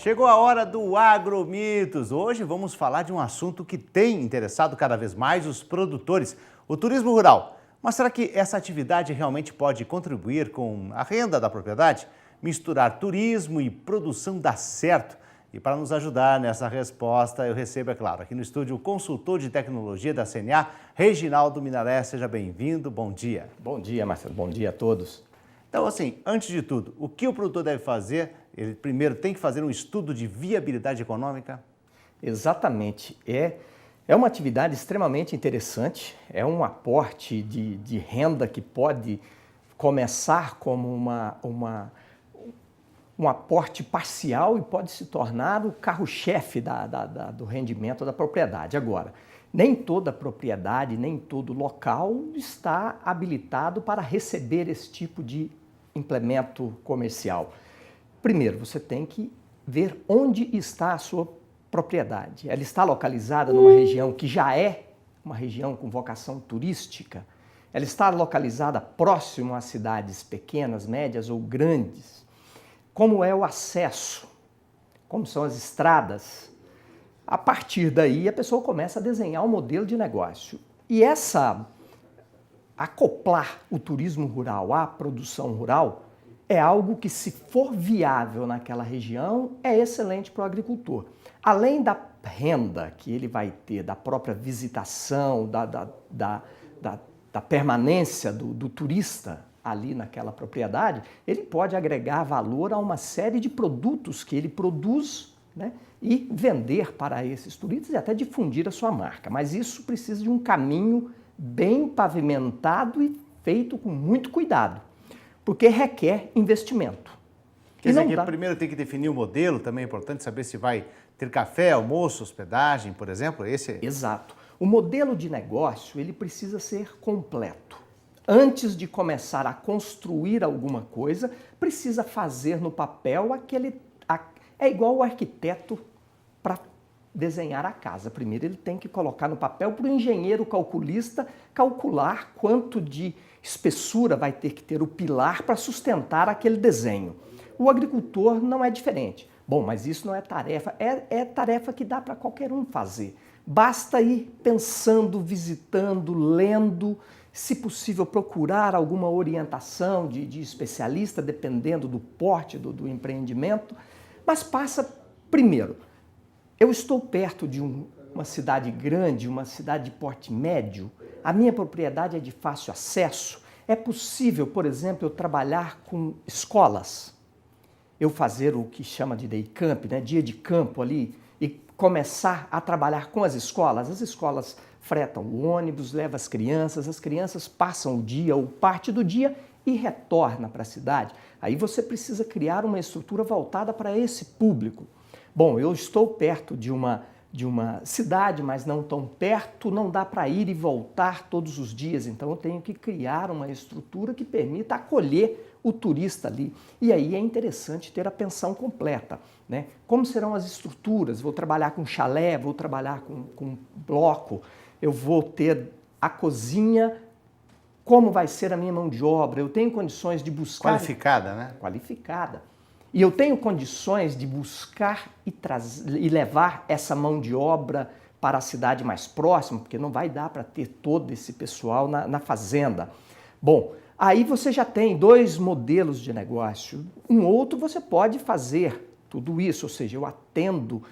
Chegou a hora do Agromitos. Hoje vamos falar de um assunto que tem interessado cada vez mais os produtores, o turismo rural. Mas será que essa atividade realmente pode contribuir com a renda da propriedade? Misturar turismo e produção dá certo? E para nos ajudar nessa resposta, eu recebo, é claro, aqui no estúdio o consultor de tecnologia da CNA, Reginaldo Minaré. Seja bem-vindo, bom dia. Bom dia, Marcelo, bom dia a todos. Então, assim, antes de tudo, o que o produtor deve fazer? Ele primeiro tem que fazer um estudo de viabilidade econômica? Exatamente. É uma atividade extremamente interessante, é um aporte de renda que pode começar como um aporte parcial e pode se tornar o carro-chefe do rendimento da propriedade. Agora, nem toda propriedade, nem todo local está habilitado para receber esse tipo de implemento comercial. Primeiro, você tem que ver onde está a sua propriedade. Ela está localizada numa região que já é uma região com vocação turística? Ela está localizada próximo a cidades pequenas, médias ou grandes? Como é o acesso? Como são as estradas? A partir daí, a pessoa começa a desenhar um modelo de negócio. E acoplar o turismo rural à produção rural é algo que, se for viável naquela região, é excelente para o agricultor. Além da renda que ele vai ter, da própria visitação, da permanência do turista ali naquela propriedade, ele pode agregar valor a uma série de produtos que ele produz, né, e vender para esses turistas e até difundir a sua marca. Mas isso precisa de um caminho bem pavimentado e feito com muito cuidado, porque requer investimento. Quer dizer que primeiro tem que definir o modelo, também é importante saber se vai ter café, almoço, hospedagem, por exemplo. Exato. O modelo de negócio, ele precisa ser completo. Antes de começar a construir alguma coisa, precisa fazer no papel é igual o arquiteto para desenhar a casa. Primeiro ele tem que colocar no papel para o engenheiro calculista calcular quanto de espessura vai ter que ter o pilar para sustentar aquele desenho. O agricultor não é diferente. Bom, mas isso não é tarefa, é tarefa que dá para qualquer um fazer. Basta ir pensando, visitando, lendo, se possível procurar alguma orientação de especialista, dependendo do porte do empreendimento, mas passa primeiro. Eu estou perto de uma cidade grande, uma cidade de porte médio, a minha propriedade é de fácil acesso, é possível, por exemplo, eu trabalhar com escolas, eu fazer o que chama de day camp, né, dia de campo ali, e começar a trabalhar com as escolas fretam o ônibus, levam as crianças passam o dia ou parte do dia e retornam para a cidade. Aí você precisa criar uma estrutura voltada para esse público. Bom, eu estou perto de uma cidade, mas não tão perto, não dá para ir e voltar todos os dias, então eu tenho que criar uma estrutura que permita acolher o turista ali. E aí é interessante ter a pensão completa, né? Como serão as estruturas? Vou trabalhar com chalé, vou trabalhar com bloco, eu vou ter a cozinha, como vai ser a minha mão de obra? Eu tenho condições de buscar... Qualificada, né? Qualificada. E eu tenho condições de buscar e levar essa mão de obra para a cidade mais próxima, porque não vai dar para ter todo esse pessoal na fazenda. Bom, aí você já tem dois modelos de negócio. Um outro você pode fazer tudo isso, ou seja, eu atendo,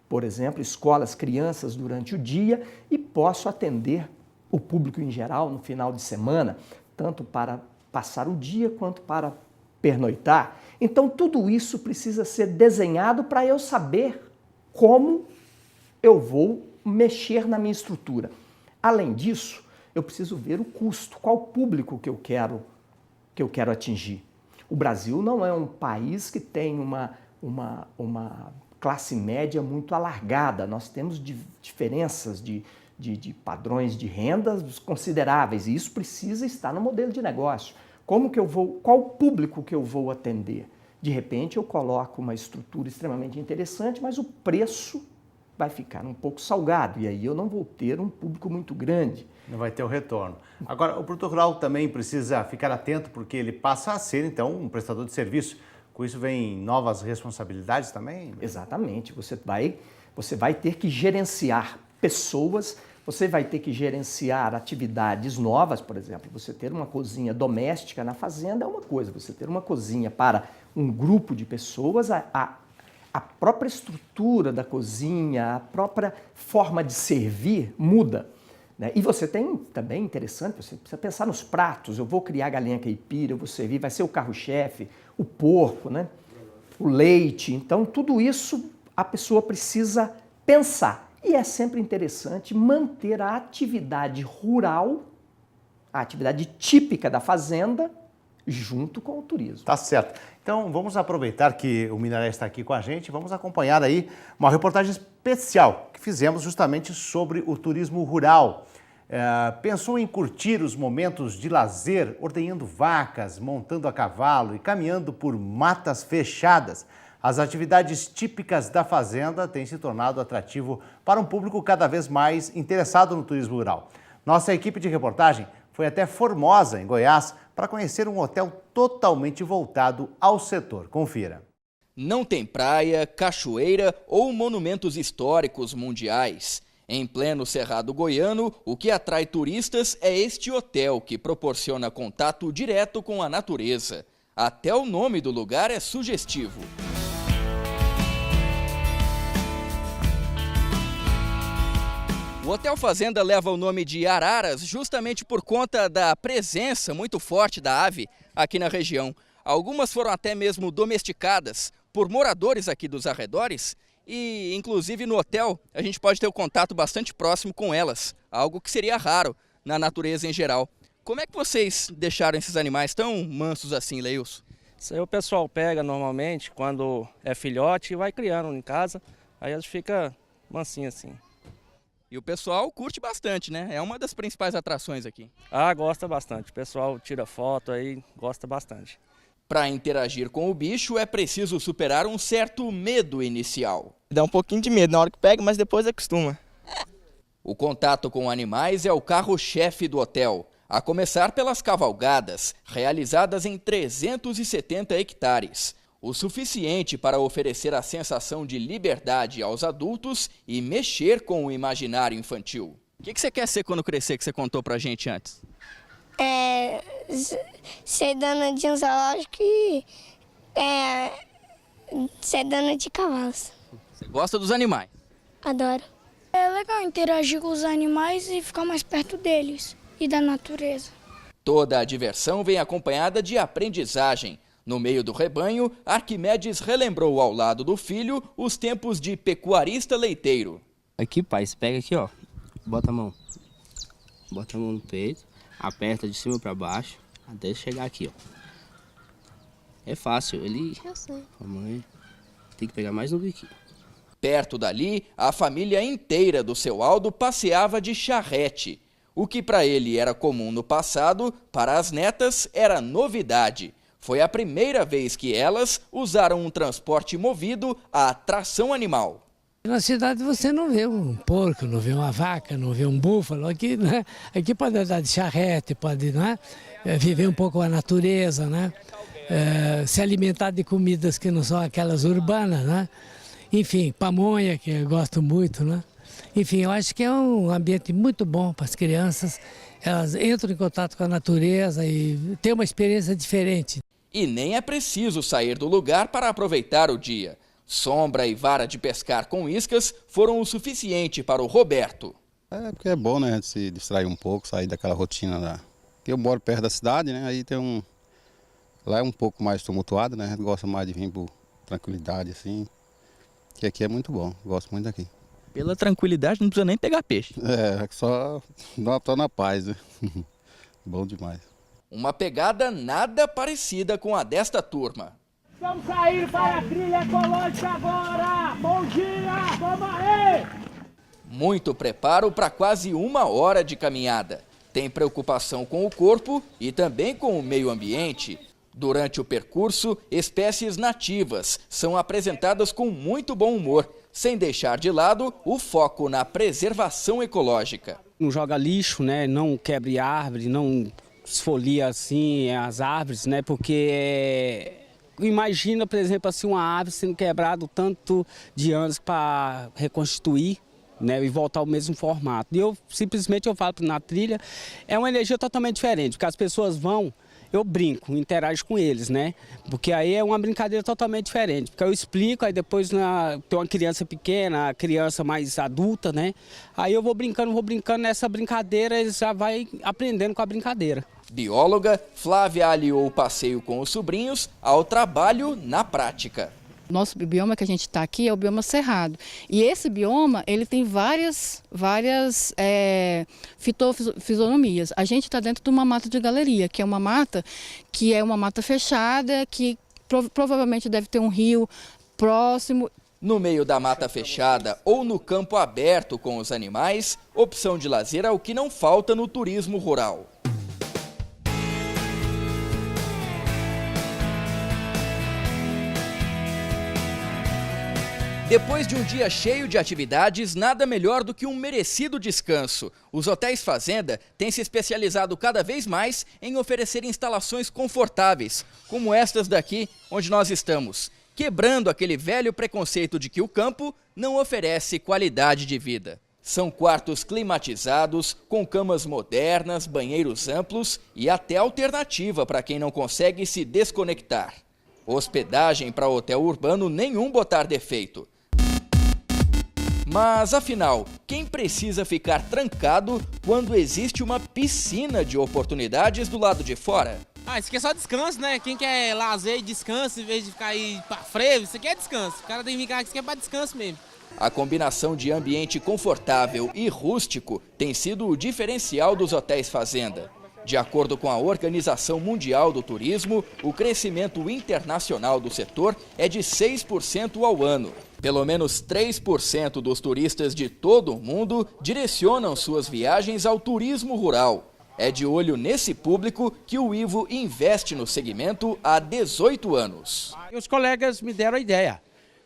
por exemplo, escolas, crianças durante o dia e posso atender o público em geral no final de semana, tanto para passar o dia quanto para pernoitar. Então tudo isso precisa ser desenhado para eu saber como eu vou mexer na minha estrutura. Além disso, eu preciso ver o custo, qual público que eu quero atingir. O Brasil não é um país que tem uma classe média muito alargada. Nós temos diferenças de padrões de rendas consideráveis e isso precisa estar no modelo de negócio. Qual público que eu vou atender? De repente eu coloco uma estrutura extremamente interessante, mas o preço vai ficar um pouco salgado e aí eu não vou ter um público muito grande. Não vai ter o retorno. Agora, o produtor rural também precisa ficar atento porque ele passa a ser, então, um prestador de serviço. Com isso vem novas responsabilidades também? Exatamente. Você vai ter que gerenciar pessoas, você vai ter que gerenciar atividades novas, por exemplo. Você ter uma cozinha doméstica na fazenda é uma coisa, você ter uma cozinha para um grupo de pessoas, a própria estrutura da cozinha, a própria forma de servir muda. Né? E você tem também, interessante, você precisa pensar nos pratos. Eu vou criar galinha caipira, eu vou servir, vai ser o carro-chefe, o porco, né? O leite. Então, tudo isso a pessoa precisa pensar. E é sempre interessante manter a atividade rural, a atividade típica da fazenda, junto com o turismo. Tá certo. Então, vamos aproveitar que o Minaré está aqui com a gente, vamos acompanhar aí uma reportagem especial que fizemos justamente sobre o turismo rural. Pensou em curtir os momentos de lazer, ordenhando vacas, montando a cavalo e caminhando por matas fechadas? As atividades típicas da fazenda têm se tornado atrativo para um público cada vez mais interessado no turismo rural. Nossa equipe de reportagem foi até Formosa, em Goiás, para conhecer um hotel totalmente voltado ao setor. Confira. Não tem praia, cachoeira ou monumentos históricos mundiais. Em pleno Cerrado Goiano, o que atrai turistas é este hotel que proporciona contato direto com a natureza. Até o nome do lugar é sugestivo. O Hotel Fazenda leva o nome de Araras justamente por conta da presença muito forte da ave aqui na região. Algumas foram até mesmo domesticadas por moradores aqui dos arredores e, inclusive, no hotel a gente pode ter um contato bastante próximo com elas, algo que seria raro na natureza em geral. Como é que vocês deixaram esses animais tão mansos assim, Leilson? Isso aí o pessoal pega normalmente quando é filhote e vai criando em casa, aí eles ficam mansinhos assim. E o pessoal curte bastante, né? É uma das principais atrações aqui. Ah, gosta bastante. O pessoal tira foto aí, gosta bastante. Para interagir com o bicho é preciso superar um certo medo inicial. Dá um pouquinho de medo na hora que pega, mas depois acostuma. O contato com animais é o carro-chefe do hotel, a começar pelas cavalgadas, realizadas em 370 hectares. O suficiente para oferecer a sensação de liberdade aos adultos e mexer com o imaginário infantil. O que você quer ser quando crescer, que você contou pra gente antes? Ser dona de um zoológico e ser dona de cavalos. Você gosta dos animais? Adoro. É legal interagir com os animais e ficar mais perto deles e da natureza. Toda a diversão vem acompanhada de aprendizagem. No meio do rebanho, Arquimedes relembrou ao lado do filho os tempos de pecuarista leiteiro. Aqui, pai, você pega aqui, ó. Bota a mão no peito, aperta de cima para baixo, até chegar aqui, ó. É fácil, Eu sei. Mamãe, tem que pegar mais no biquinho. Perto dali, a família inteira do seu Aldo passeava de charrete. O que para ele era comum no passado, para as netas era novidade. Foi a primeira vez que elas usaram um transporte movido a tração animal. Na cidade você não vê um porco, não vê uma vaca, não vê um búfalo. Aqui, né? Aqui pode andar de charrete, pode, né? Viver um pouco a natureza, né? Se alimentar de comidas que não são aquelas urbanas, né? Enfim, pamonha, que eu gosto muito, né? Enfim, eu acho que é um ambiente muito bom para as crianças. Elas entram em contato com a natureza e têm uma experiência diferente. E nem é preciso sair do lugar para aproveitar o dia. Sombra e vara de pescar com iscas foram o suficiente para o Roberto. Porque é bom, né, a gente se distrair um pouco, sair daquela rotina lá. Porque eu moro perto da cidade, né, aí tem um... Lá é um pouco mais tumultuado, né, a gente gosta mais de vir por tranquilidade, assim. Que aqui é muito bom, gosto muito daqui. Pela tranquilidade não precisa nem pegar peixe. Só tô na paz, né? Bom demais. Uma pegada nada parecida com a desta turma. Vamos sair para a trilha ecológica agora! Bom dia! Vamos aí! Muito preparo para quase 1 hora de caminhada. Tem preocupação com o corpo e também com o meio ambiente. Durante o percurso, espécies nativas são apresentadas com muito bom humor, sem deixar de lado o foco na preservação ecológica. Não joga lixo, né? Não quebre árvore, não esfolia assim as árvores, né? Porque imagina, por exemplo, assim, uma ave sendo quebrada tanto de anos para reconstituir, né, e voltar ao mesmo formato. E eu simplesmente falo que na trilha é uma energia totalmente diferente, porque as pessoas vão, eu brinco, interajo com eles, né? Porque aí é uma brincadeira totalmente diferente. Porque eu explico, aí depois tem uma criança pequena, a criança mais adulta, né? Aí eu vou brincando, nessa brincadeira, eles já vai aprendendo com a brincadeira. Bióloga, Flávia aliou o passeio com os sobrinhos ao trabalho na prática. Nosso bioma que a gente está aqui é o bioma cerrado. E esse bioma, ele tem várias fitofisionomias. A gente está dentro de uma mata de galeria, que é uma mata fechada, que provavelmente deve ter um rio próximo. No meio da mata fechada ou no campo aberto com os animais, opção de lazer é o que não falta no turismo rural. Depois de um dia cheio de atividades, nada melhor do que um merecido descanso. Os hotéis fazenda têm se especializado cada vez mais em oferecer instalações confortáveis, como estas daqui onde nós estamos, quebrando aquele velho preconceito de que o campo não oferece qualidade de vida. São quartos climatizados, com camas modernas, banheiros amplos e até alternativa para quem não consegue se desconectar. Hospedagem para hotel urbano nenhum botar defeito. Mas, afinal, quem precisa ficar trancado quando existe uma piscina de oportunidades do lado de fora? Isso aqui é só descanso, né? Quem quer lazer e descanso, em vez de ficar aí pra freio, isso aqui é descanso. O cara tem que vir cá, isso aqui é pra descanso mesmo. A combinação de ambiente confortável e rústico tem sido o diferencial dos hotéis fazenda. De acordo com a Organização Mundial do Turismo, o crescimento internacional do setor é de 6% ao ano. Pelo menos 3% dos turistas de todo o mundo direcionam suas viagens ao turismo rural. É de olho nesse público que o Ivo investe no segmento há 18 anos. Os colegas me deram a ideia.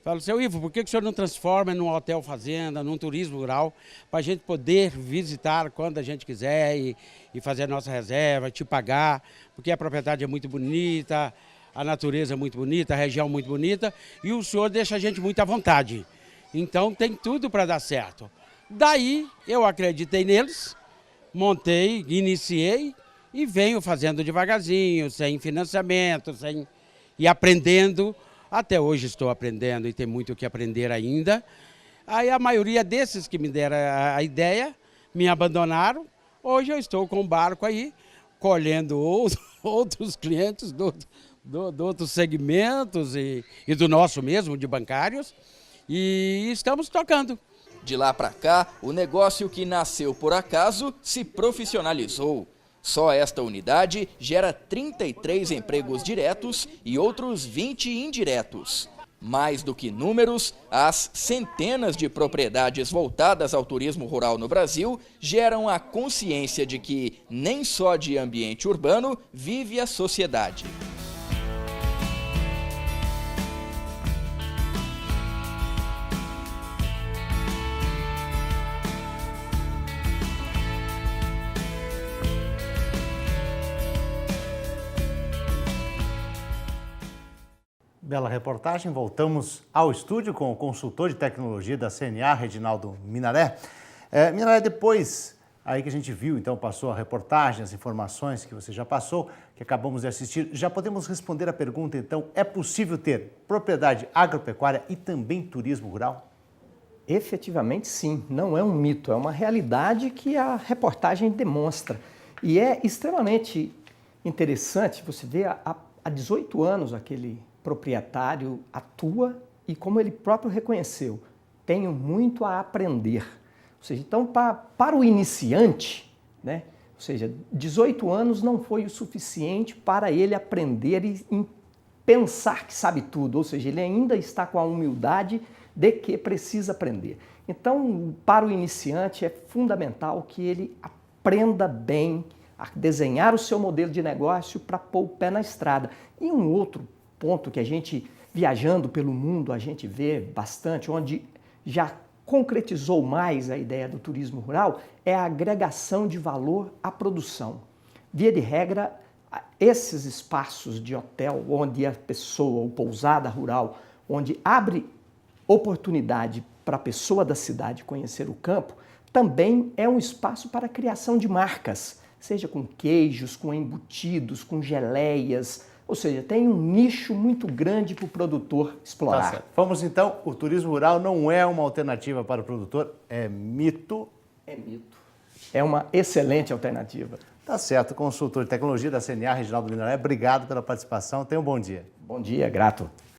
Falaram, seu Ivo, por que o senhor não transforma num hotel fazenda, num turismo rural, para a gente poder visitar quando a gente quiser e fazer a nossa reserva, te pagar, porque a propriedade é muito bonita, a natureza é muito bonita, a região muito bonita, e o senhor deixa a gente muito à vontade. Então tem tudo para dar certo. Daí eu acreditei neles, montei, iniciei e venho fazendo devagarzinho, sem financiamento, e aprendendo. Até hoje estou aprendendo e tem muito o que aprender ainda. Aí a maioria desses que me deram a ideia me abandonaram. Hoje eu estou com um barco aí, colhendo outros clientes de outros segmentos e do nosso mesmo, de bancários, e estamos tocando. De lá para cá, o negócio que nasceu por acaso se profissionalizou. Só esta unidade gera 33 empregos diretos e outros 20 indiretos. Mais do que números, as centenas de propriedades voltadas ao turismo rural no Brasil geram a consciência de que nem só de ambiente urbano vive a sociedade. Bela reportagem. Voltamos ao estúdio com o consultor de tecnologia da CNA, Reginaldo Minaré. Minaré, depois aí que a gente viu, então passou a reportagem, as informações que você já passou, que acabamos de assistir, já podemos responder a pergunta, então, é possível ter propriedade agropecuária e também turismo rural? Efetivamente sim, não é um mito, é uma realidade que a reportagem demonstra. E é extremamente interessante, você vê há 18 anos aquele proprietário atua e, como ele próprio reconheceu, tenho muito a aprender. Ou seja, então, para o iniciante, né, ou seja, 18 anos não foi o suficiente para ele aprender e pensar que sabe tudo, ou seja, ele ainda está com a humildade de que precisa aprender. Então, para o iniciante é fundamental que ele aprenda bem a desenhar o seu modelo de negócio para pôr o pé na estrada. E um outro ponto que a gente, viajando pelo mundo, a gente vê bastante, onde já concretizou mais a ideia do turismo rural, é a agregação de valor à produção. Via de regra, Esses espaços de hotel, onde a pessoa, ou pousada rural, onde abre oportunidade para a pessoa da cidade conhecer o campo, também é um espaço para a criação de marcas, seja com queijos, com embutidos, com geleias, ou seja, tem um nicho muito grande para o produtor explorar. Tá certo. Vamos então, o turismo rural não é uma alternativa para o produtor, é mito? É mito. É uma excelente alternativa. Tá certo, consultor de tecnologia da CNA, Reginaldo Minoré, obrigado pela participação, tenha um bom dia. Bom dia, grato.